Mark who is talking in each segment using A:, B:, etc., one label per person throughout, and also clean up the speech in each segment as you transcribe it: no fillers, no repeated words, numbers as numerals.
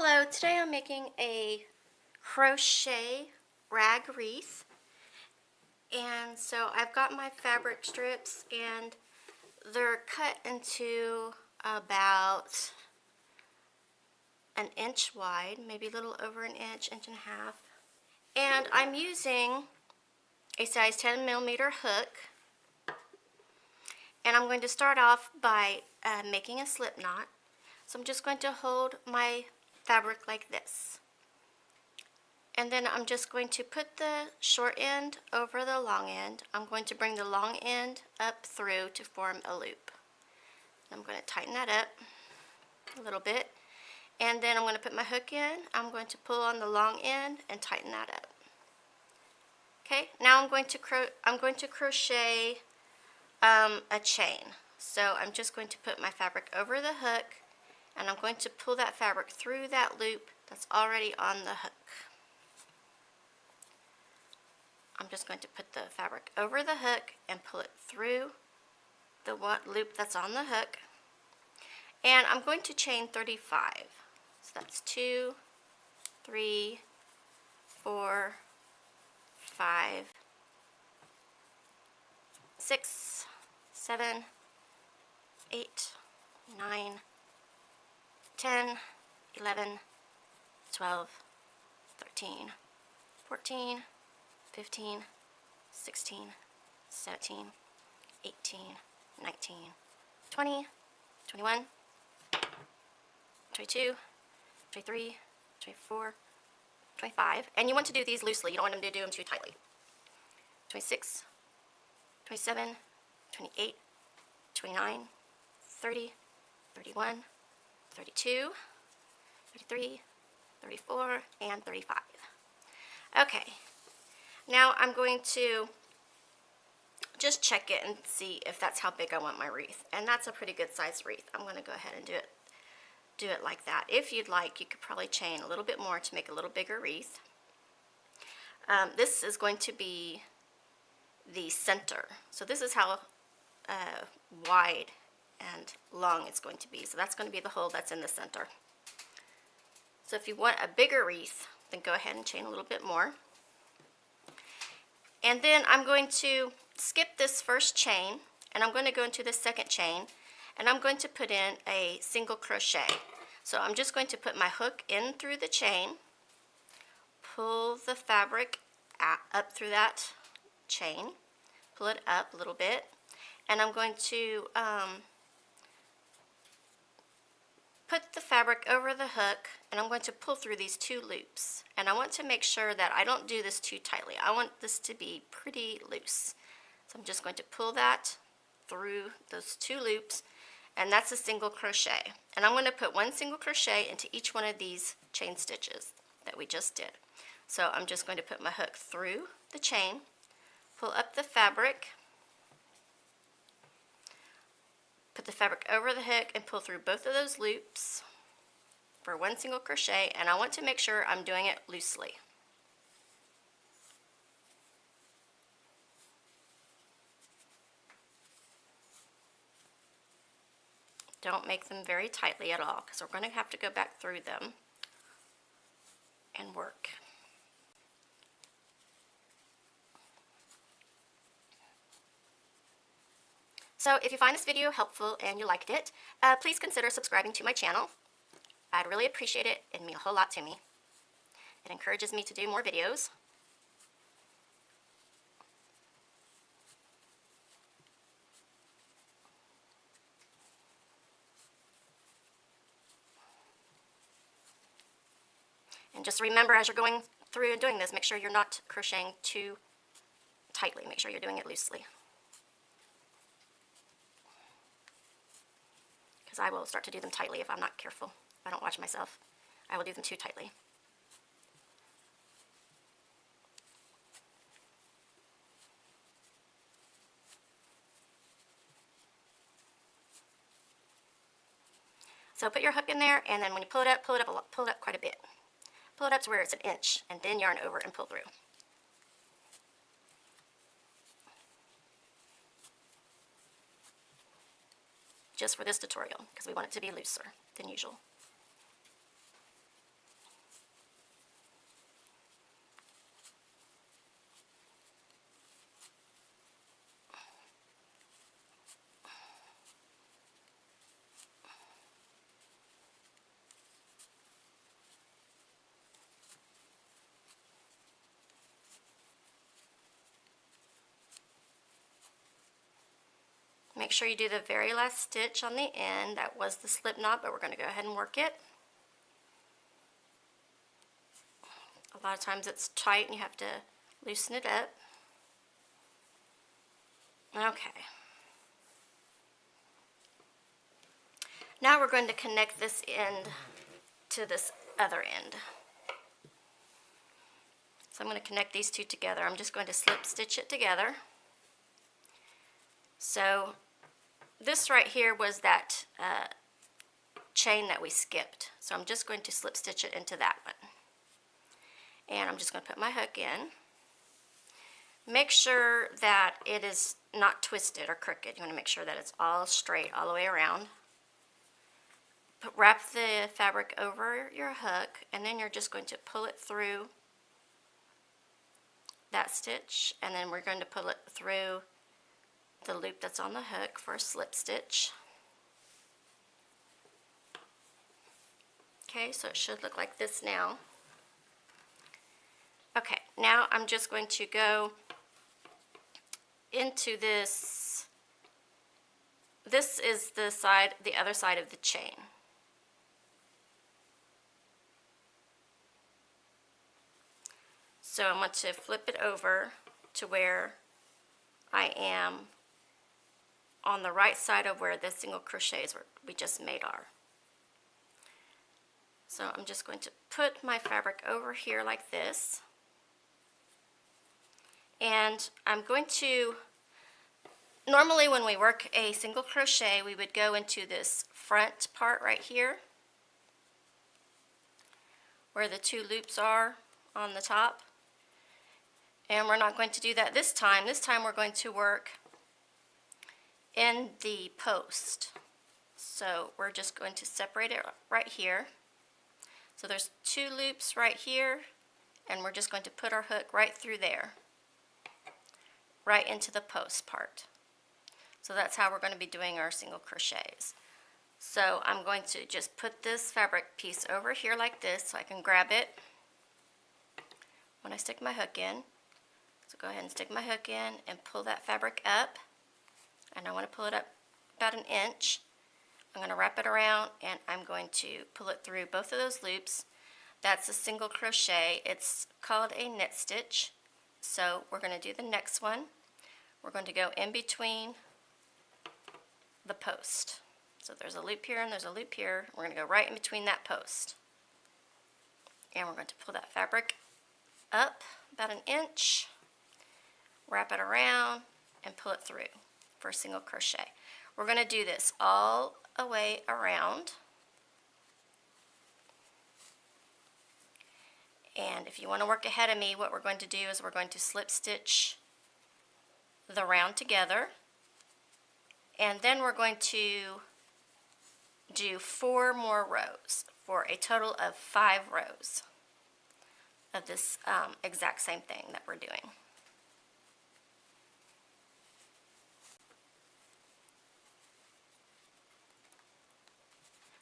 A: Hello, today I'm making a crochet rag wreath, and so I've got my fabric strips and they're cut into about an inch wide, maybe a little over an inch, inch and a half, and I'm using a size 10mm hook, and I'm going to start off by making a slip knot. So I'm just going to hold my fabric like this. And then I'm just going to put the short end over the long end. I'm going to bring the long end up through to form a loop. I'm going to tighten that up a little bit. And then I'm going to put my hook in. I'm going to pull on the long end and tighten that up. Okay, now I'm going to crochet a chain. So I'm just going to put my fabric over the hook, and I'm going to pull that fabric through that loop that's already on the hook. I'm just going to put the fabric over the hook and pull it through the loop that's on the hook. And I'm going to chain 35. So that's 2, 3, 4, 5, 6, 7, 8, 9, 10, 11, 12, 13, 14, 15, 16, 17, 18, 19, 20, 21, 22, 23, 24, 25. And you want to do these loosely. You don't want them to do them too tightly. 26, 27, 28, 29, 30, 31, 32, 33, 34, and 35. Okay. Now I'm going to just check it and see if that's how big I want my wreath. And that's a pretty good size wreath. I'm going to go ahead and do it like that. If you'd like, you could probably chain a little bit more to make a little bigger wreath. This is going to be the center. So this is how wide and long it's going to be. So that's going to be the hole that's in the center. So if you want a bigger wreath, then go ahead and chain a little bit more. And then I'm going to skip this first chain, and I'm going to go into the second chain, and I'm going to put in a single crochet. So I'm just going to put my hook in through the chain, pull the fabric up through that chain, pull it up a little bit, and I'm going to put the fabric over the hook, and I'm going to pull through these 2 loops. And I want to make sure that I don't do this too tightly. I want this to be pretty loose. So I'm just going to pull that through those 2 loops, and that's a single crochet. And I'm going to put 1 single crochet into each one of these chain stitches that we just did. So I'm just going to put my hook through the chain, pull up the fabric, put the fabric over the hook, and pull through both of those loops for 1 single crochet, and I want to make sure I'm doing it loosely. Don't make them very tightly at all, because we're going to have to go back through them and work. So if you find this video helpful and you liked it, please consider subscribing to my channel. I'd really appreciate it. It'd mean a whole lot to me. It encourages me to do more videos. And just remember, as you're going through and doing this, make sure you're not crocheting too tightly. Make sure you're doing it loosely, because I will start to do them tightly if I'm not careful. If I don't watch myself, I will do them too tightly. So put your hook in there, and then when you pull it up quite a bit. Pull it up to where it's an inch, and then yarn over and pull through. Just for this tutorial, because we want it to be looser than usual. Make sure you do the very last stitch on the end. That was the slip knot, but we're going to go ahead and work it. A lot of times it's tight and you have to loosen it up. Okay. Now we're going to connect this end to this other end. So I'm going to connect these two together. I'm just going to slip stitch it together. So this right here was that chain that we skipped. So I'm just going to slip stitch it into that one. And I'm just going to put my hook in. Make sure that it is not twisted or crooked. You want to make sure that it's all straight all the way around. Wrap the fabric over your hook, and then you're just going to pull it through that stitch, and then we're going to pull it through the loop that's on the hook for a slip stitch. Okay, so it should look like this now. Okay, now I'm just going to go into this. This is the other side of the chain. So I want to flip it over to where I am on the right side of where the single crochets we just made are. So I'm just going to put my fabric over here like this. And I'm going to, normally when we work a single crochet, we would go into this front part right here where the two loops are on the top. And we're not going to do that this time. This time we're going to work in the post. So we're just going to separate it right here. So there's two loops right here, and we're just going to put our hook right through there, right into the post part. So that's how we're going to be doing our single crochets. So I'm going to just put this fabric piece over here like this so I can grab it when I stick my hook in. So go ahead and stick my hook in and pull that fabric up. And I want to pull it up about an inch. I'm going to wrap it around and I'm going to pull it through both of those loops. That's a single crochet. It's called a knit stitch. So we're going to do the next one. We're going to go in between the post. So there's a loop here and there's a loop here. We're going to go right in between that post. And we're going to pull that fabric up about an inch. Wrap it around and pull it through for a single crochet. We're going to do this all the way around. And if you want to work ahead of me, what we're going to do is we're going to slip stitch the round together, and then we're going to do 4 more rows for a total of 5 rows of this exact same thing that we're doing.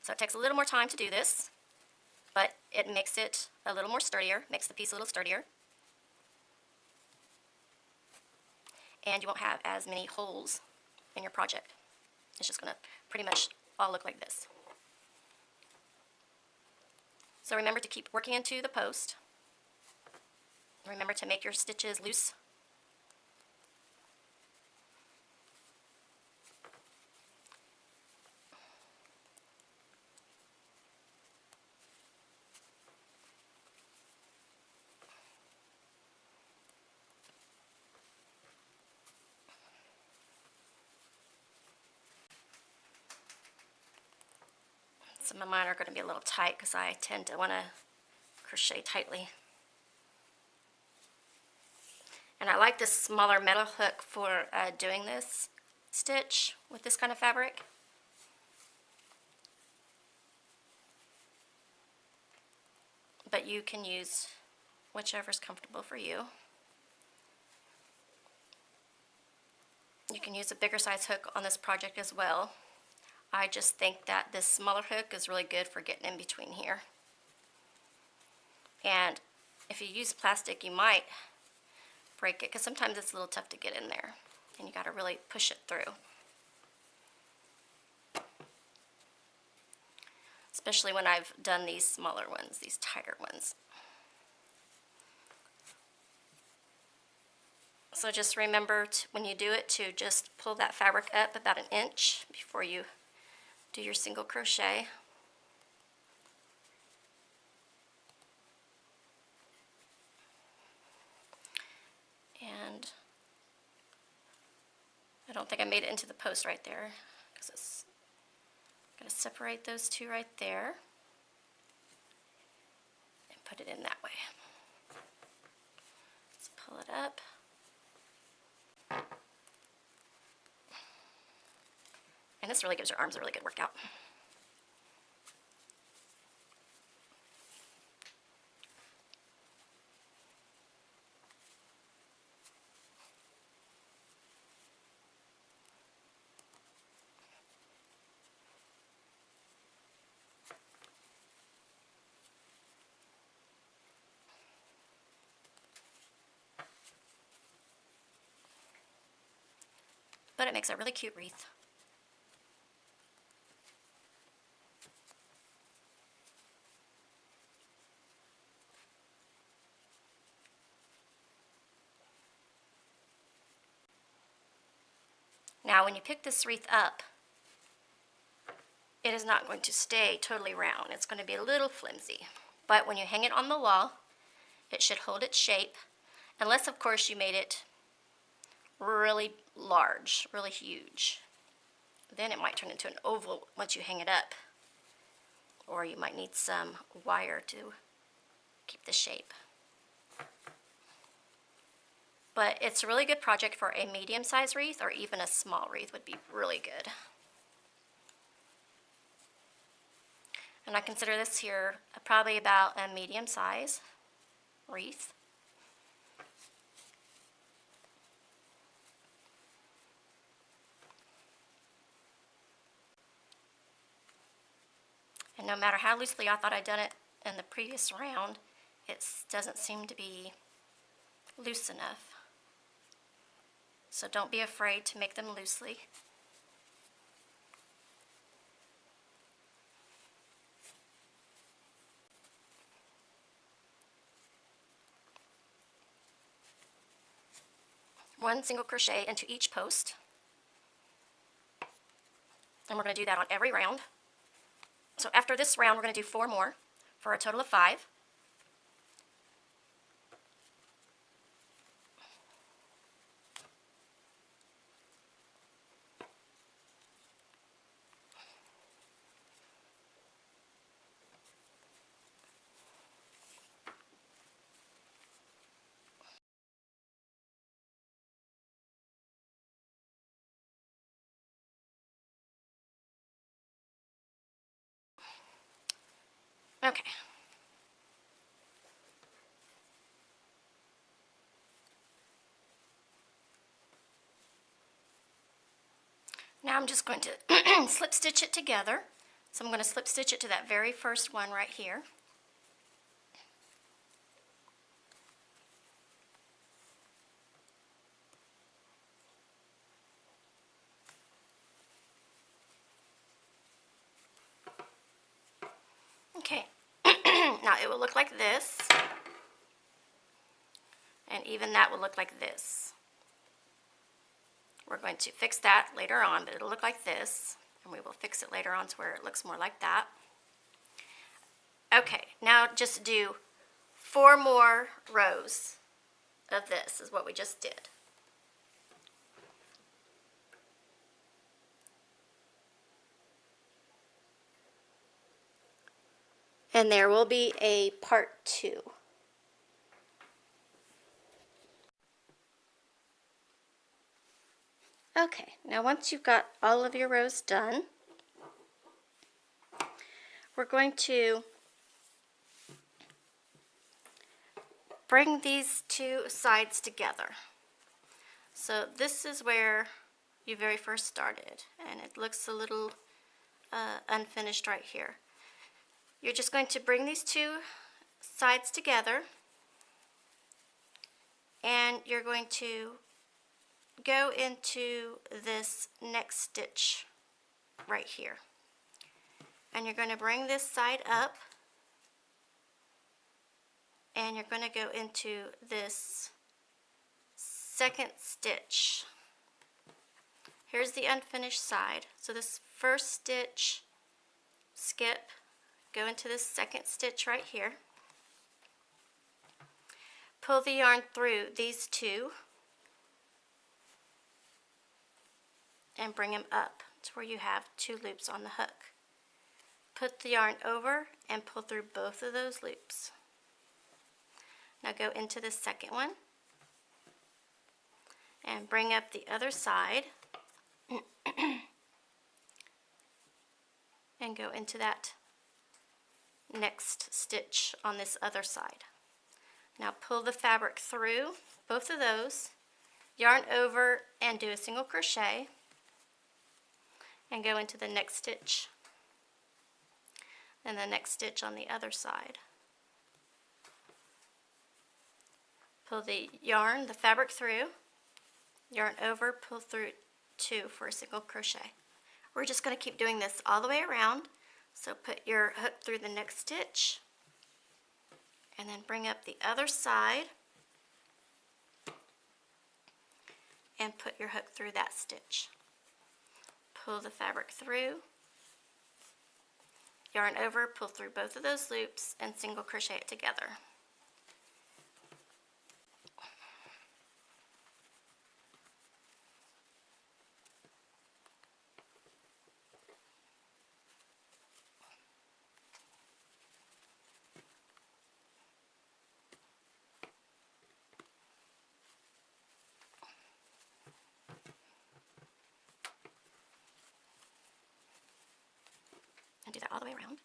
A: So it takes a little more time to do this, but it makes it a little more sturdier, makes the piece a little sturdier. And you won't have as many holes in your project. It's just going to pretty much all look like this. So remember to keep working into the post. Remember to make your stitches loose. Some of mine are going to be a little tight because I tend to want to crochet tightly. And I like this smaller metal hook for doing this stitch with this kind of fabric. But you can use whichever is comfortable for you. You can use a bigger size hook on this project as well. I just think that this smaller hook is really good for getting in between here. And if you use plastic, you might break it because sometimes it's a little tough to get in there and you got to really push it through. especially when I've done these smaller ones, these tighter ones. So just remember when you do it to just pull that fabric up about an inch before you do your single crochet. And I don't think I made it into the post right there, because it's going to separate those two right there and put it in that way. Let's pull it up. And this really gives your arms a really good workout. But it makes a really cute wreath. Now when you pick this wreath up, it is not going to stay totally round. It's going to be a little flimsy. But when you hang it on the wall, it should hold its shape, unless of course you made it really large, really huge. Then it might turn into an oval once you hang it up. Or you might need some wire to keep the shape. But it's a really good project for a medium-sized wreath, or even a small wreath would be really good. And I consider this here probably about a medium-size wreath. And no matter how loosely I thought I'd done it in the previous round, it doesn't seem to be loose enough. So don't be afraid to make them loosely. One single crochet into each post. And we're going to do that on every round. So after this round, we're going to do 4 more for a total of 5. Okay. Now I'm just going to slip stitch it together. So I'm going to slip stitch it to that very first one right here. Okay, now it will look like this, and even that will look like this. We're going to fix that later on, but it'll look like this, and we will fix it later on to where it looks more like that. Okay, now just do 4 more rows of this is what we just did. And there will be a part 2. Okay, now once you've got all of your rows done, we're going to bring these 2 sides together. So this is where you very first started, and it looks a little unfinished right here. You're just going to bring these 2 sides together, and you're going to go into this next stitch right here. And you're going to bring this side up, and you're going to go into this second stitch. Here's the unfinished side. So this first stitch, skip, go into this second stitch right here. Pull the yarn through these two and bring them up to where you have 2 loops on the hook. Put the yarn over and pull through both of those loops. Now go into the second one and bring up the other side and go into that next stitch on this other side. Now pull the fabric through both of those, yarn over and do a single crochet and go into the next stitch and the next stitch on the other side. Pull the yarn, the fabric through, yarn over, pull through 2 for a single crochet. We're just going to keep doing this all the way around. So put your hook through the next stitch and then bring up the other side and put your hook through that stitch. Pull the fabric through, yarn over, pull through both of those loops and single crochet it together. And do that all the way around.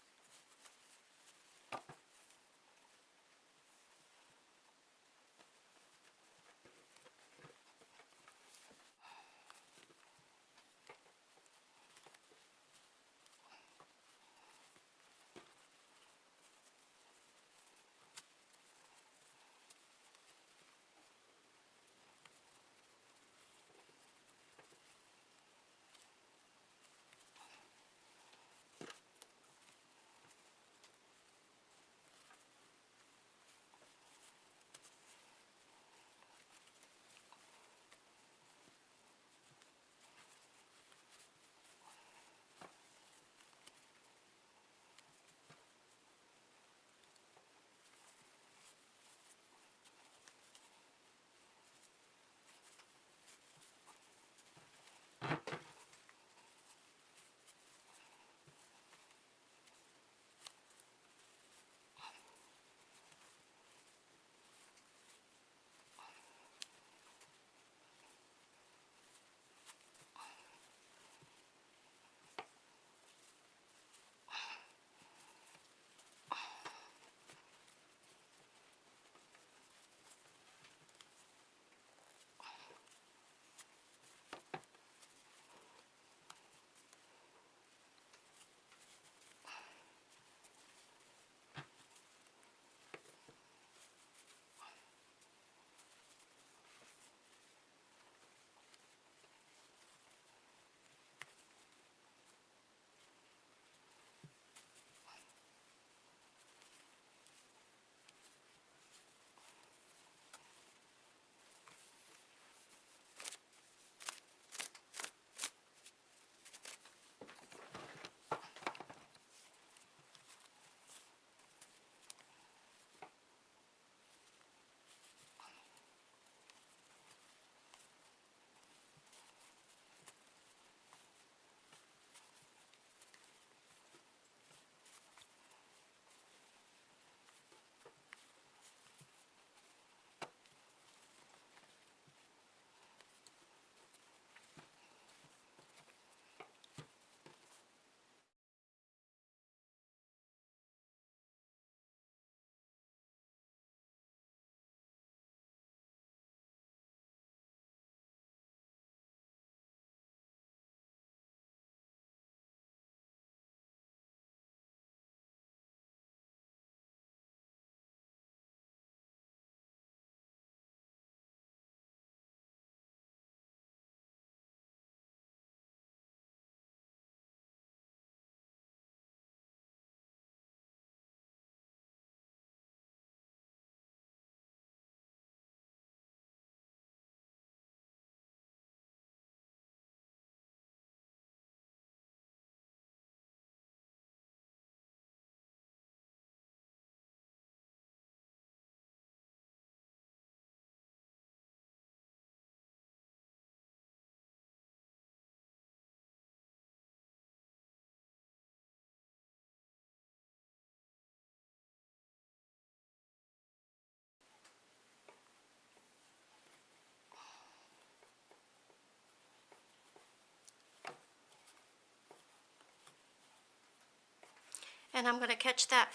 A: And I'm going to catch that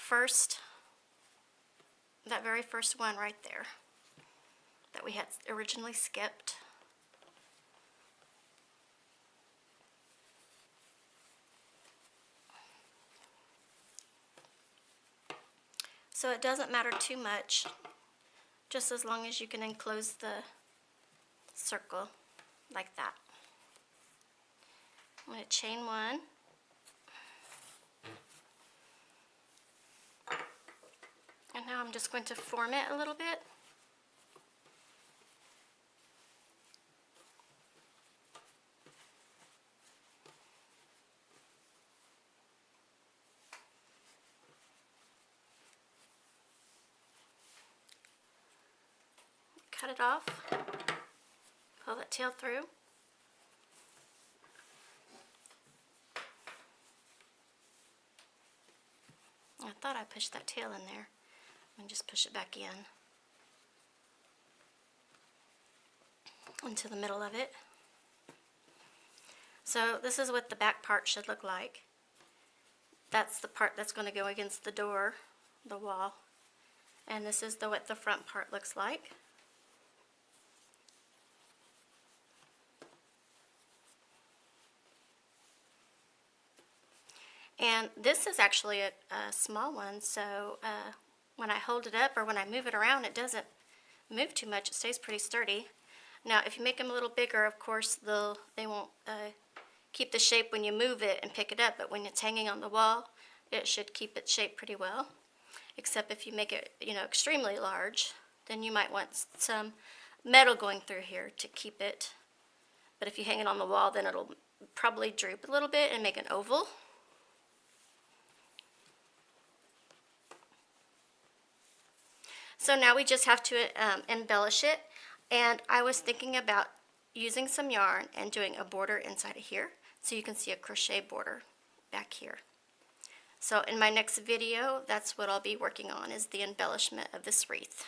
A: very first one right there that we had originally skipped. So it doesn't matter too much, just as long as you can enclose the circle like that. I'm going to chain one. And now I'm just going to form it a little bit. Cut it off, pull that tail through. I thought I pushed that tail in there. And just push it back in into the middle of it. So this is what the back part should look like. That's the part that's going to go against the door, the wall. And this is what the front part looks like. And this is actually a small one, so when I hold it up or when I move it around, it doesn't move too much. It stays pretty sturdy. Now, if you make them a little bigger, of course, they won't keep the shape when you move it and pick it up, but when it's hanging on the wall, it should keep its shape pretty well. Except if you make it, extremely large, then you might want some metal going through here to keep it. But if you hang it on the wall, then it'll probably droop a little bit and make an oval. So now we just have to embellish it, and I was thinking about using some yarn and doing a border inside of here, so you can see a crochet border back here. So in my next video, that's what I'll be working on, is the embellishment of this wreath.